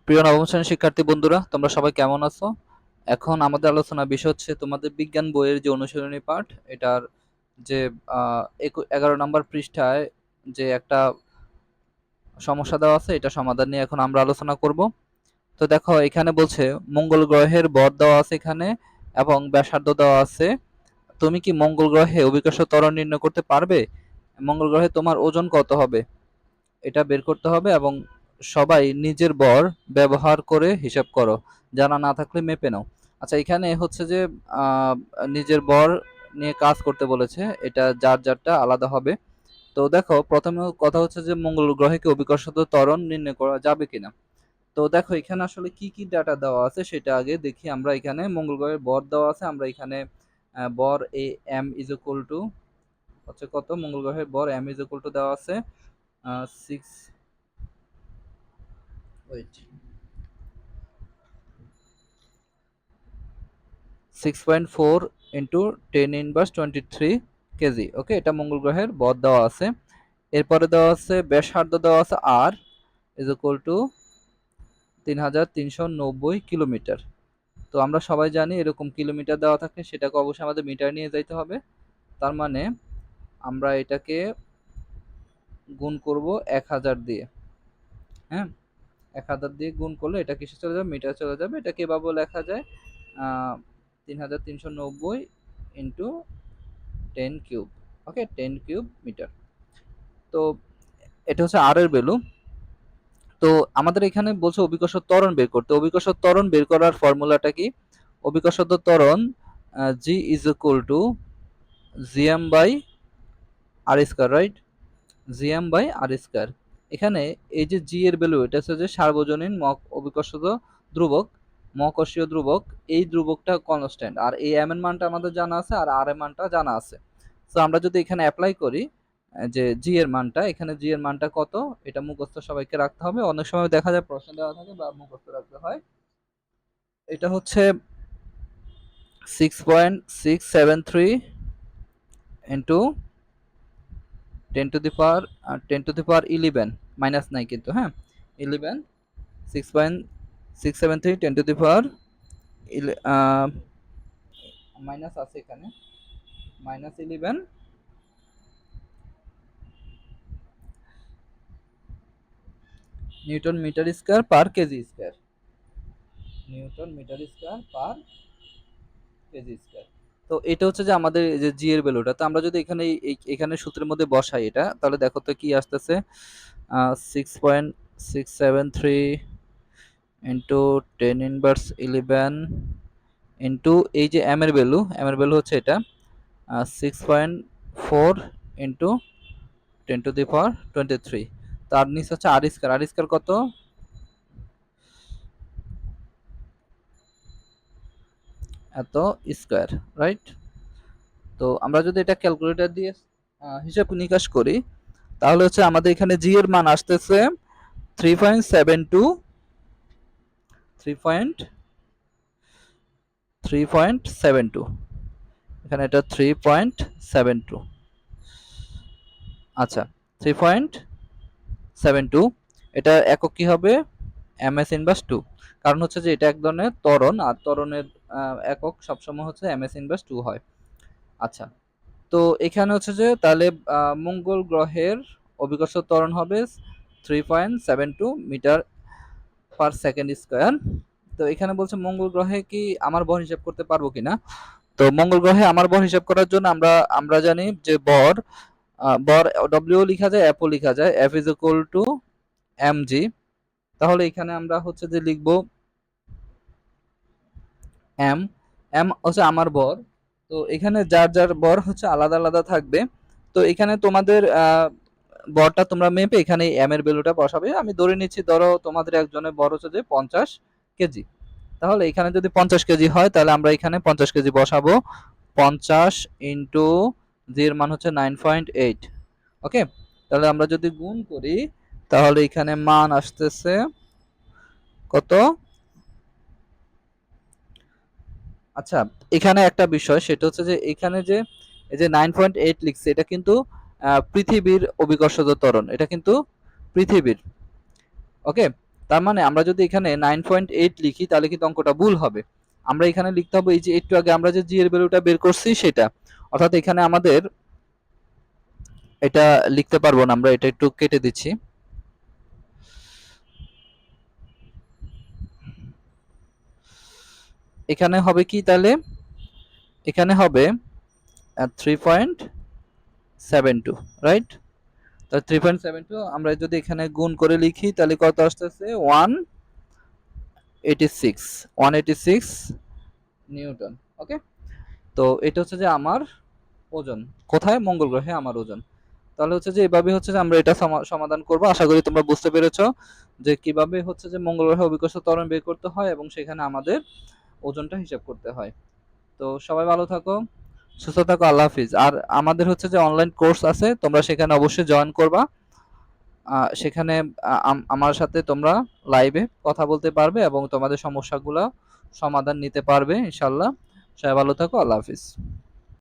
প্রিয় নবম শ্রেণীর শিক্ষার্থী বন্ধুরা, তোমরা সবাই কেমন আছো? এখন আমাদের আলোচনার বিষয় হচ্ছে তোমাদের বিজ্ঞান বইয়ের যে অনুশীলনী পাঠ, এটার যে 11 নম্বর পৃষ্ঠায় যে একটা সমস্যা দেওয়া আছে, এটা সমাধান নিয়ে এখন আমরা আলোচনা করব। তো দেখো, এখানে বলছে মঙ্গল গ্রহের ভর দেওয়া আছে এখানে এবং ব্যাসার্ধ দেওয়া আছে। তুমি কি মঙ্গল গ্রহে অভিকর্ষ ত্বরণ নির্ণয় করতে পারবে? মঙ্গল গ্রহে তোমার ওজন কত হবে এটা বের করতে হবে, এবং সবাই নিজের বর ব্যবহার করে হিসাব করো, জানা না থাকলে মেপে নাও। আচ্ছা, এখানে হচ্ছে যে আহ, নিজের বর নিয়ে কাজ করতে বলেছে, এটা যার যারটা আলাদা হবে। তো দেখো, প্রথমে কথা হচ্ছে যে মঙ্গল গ্রহে কি অভিকর্ষজ ত্বরণ নির্ণয় করা যাবে কিনা। তো দেখো, এখানে আসলে কি কি ডাটা দেওয়া আছে সেটা আগে দেখি আমরা। এখানে মঙ্গল গ্রহের বর দেওয়া আছে, আমরা এখানে বর এম ইজ ইকুয়াল টু হচ্ছে কত, মঙ্গল গ্রহের বর এম ইজ ইকুয়াল টু দেওয়া আছে 6, ওয়েট, 6.4 ইন্টু 10⁻23 কেজি। ওকে, এটা মঙ্গল গ্রহের বর দেওয়া আছে। এরপরে দেওয়া আছে ব্যাসার্ধ দেওয়া আছে আর ইজ ইকুয়াল টু 3390 কিলোমিটার। তো আমরা সবাই জানি এরকম কিলোমিটার দেওয়া থাকে, সেটাকে অবশ্যই আমাদের মিটার নিয়ে যাইতে হবে। তার মানে আমরা এটাকে গুণ করব 1000 দিয়ে। হ্যাঁ, 1000 দিয়ে গুণ করলে এটা কিসে চলে যাবে, মিটার চলে যাবে। এটাকে এভাবে লেখা যায় 3390 ইন্টু 10 কিউব। ওকে, 10 কিউব মিটার। তো এটা হচ্ছে আর এর ভ্যালু। তো আমাদের এখানে বলছে অভিকর্ষ ত্বরণ বের করতে। অভিকর্ষ ত্বরণ বের করার ফর্মুলাটা কি? অভিকর্ষ ত্বরণ g is equal to GM by R square, right? GM by R square. এখানে এই যে জি এর ভ্যালু, এটা হচ্ছে যে সার্বজনীন অভিকর্ষজ ধ্রুবক, মহাকর্ষীয় ধ্রুবক। এই ধ্রুবকটা কনস্ট্যান্ট, আর এই এম এর মানটা আমাদের জানা আছে, আর আর এর মানটা জানা আছে। তো আমরা যদি এখানে অ্যাপ্লাই করি যে জি এর মানটা, এখানে জি এর মানটা কত, এটা মুখস্থ সবাইকে রাখতে হবে। অনেক সময় দেখা যায় প্রশ্ন দেওয়া থাকে বা মুখস্থ রাখতে হয়। এটা হচ্ছে 6.673 into 10 to the power 11, minus নাই কিন্তু, হ্যাঁ, 11, 6.673 10 টু দি পাওয়ার মাইনাস আছে এখানে, -11 newton metre square per KG square. Newton metre square per KG square. তো এটা হচ্ছে যে আমাদের যে জি এর ভ্যালুটা। তো আমরা যদি এখানে এখানে সূত্রের মধ্যে বসাই এটা, তাহলে দেখো তো কি আসতেছে, 6.673 ইন্টু 10⁻11 ইন্টু এই যে এম এর ভ্যালু হচ্ছে এটা 6.4 ইন্টু 10 টু দি পাওয়ার 23। তার নিচে হচ্ছে আর স্কয়ার। আর স্কয়ার কত? এত স্কয়ার, রাইট? তো আমরা যদি এটা ক্যালকুলেটর দিয়ে হিসাব নিকাশ করি, তাহলে হচ্ছে আমাদের এখানে জি এর মান আসতেছে 3.72, 3.72, এখানে এটা 3.72। আচ্ছা, 3.72, এটা একক কি হবে? ms−2। কারণ হচ্ছে যে এটা এক ধরনের ত্বরণ, আর ত্বরণের একক সবসময় হচ্ছে ms−2 হয়। আচ্ছা, তো এখানে হচ্ছে যে তাহলে মঙ্গল গ্রহের অভিকর্ষ ত্বরণ হবে 3.72 মিটার পার সেকেন্ড স্কয়ার। তো এখানে বলছে মঙ্গল গ্রহে কি আমার ভর হিসাব করতে পারবো কিনা। তো মঙ্গল গ্রহে আমার ভর হিসাব করার জন্য আমরা আমরা জানি যে ভর ডব্লিউ লেখা যায়, এফ ও লেখা যায়, F is equal to M G. তাহলে এখানে আমরা হচ্ছে যে লিখবো এম, এম হচ্ছে আমার বর। তো এখানে যার যার বর হচ্ছে আলাদা আলাদা থাকবে। তো এখানে তোমাদের বরটা তোমরা মেপে এখানে এম এর ভ্যালুটা বসাবে। আমি ধরে নিচ্ছি, ধরো তোমাদের একজনের বর হচ্ছে যে 50 কেজি। তাহলে এখানে যদি 50 কেজি হয়, তাহলে আমরা এখানে 50 কেজি বসাবো। 50 ইন্টু জি এর মান হচ্ছে 9.8। ওকে, তাহলে আমরা যদি গুণ করি, তাহলে এখানে মান আসতেছে কত? আচ্ছা, এখানে একটা বিষয়, সেটা হচ্ছে যে এখানে যে এই যে 9.8 লিখছে, এটা কিন্তু পৃথিবীর অভিকর্ষজ ত্বরণ, এটা কিন্তু পৃথিবীর। ওকে, তার মানে আমরা যদি এখানে 9.8 লিখি তাহলে কিন্তু অঙ্কটা ভুল হবে। আমরা এখানে লিখতে হবে এই যে একটু আগে আমরা যে জি এর ভ্যালুটা বের করছি সেটা, অর্থাৎ এখানে আমাদের এটা লিখতে পারবো না, আমরা এটা একটু কেটে দিচ্ছি। এখানে হবে কি তাহলে, এখানে হবে 3.72, রাইট? তাহলে 3.72 আমরা যদি এখানে গুণ করে লিখি তাহলে কত আসতেছে 186 নিউটন। ওকে, তো এটা হচ্ছে যে আমার ওজন, কোথায়? মঙ্গল গ্রহে আমার ওজন। তাহলে হচ্ছে যে এভাবে হচ্ছে যে আমরা এটা সমাধান করব। আশা করি তোমরা বুঝতে পেরেছো যে কিভাবে হচ্ছে যে মঙ্গল গ্রহে অভিকর্ষ ত্বরণ বের করতে হয় এবং সেখানে আমাদের ওজনটা হিসাব করতে হয়। তো সবাই ভালো থাকো, সুস্থ থাকো, আল্লাহ হাফিজ। আর আমাদের হচ্ছে যে অনলাইন কোর্স আছে, তোমরা সেখানে অবশ্যই জয়েন করবা। সেখানে আমার সাথে তোমরা লাইভে কথা বলতে পারবে এবং তোমাদের সমস্যাগুলো সমাধান নিতে পারবে ইনশাল্লাহ। সবাই ভালো থাকো, আল্লাহ হাফিজ।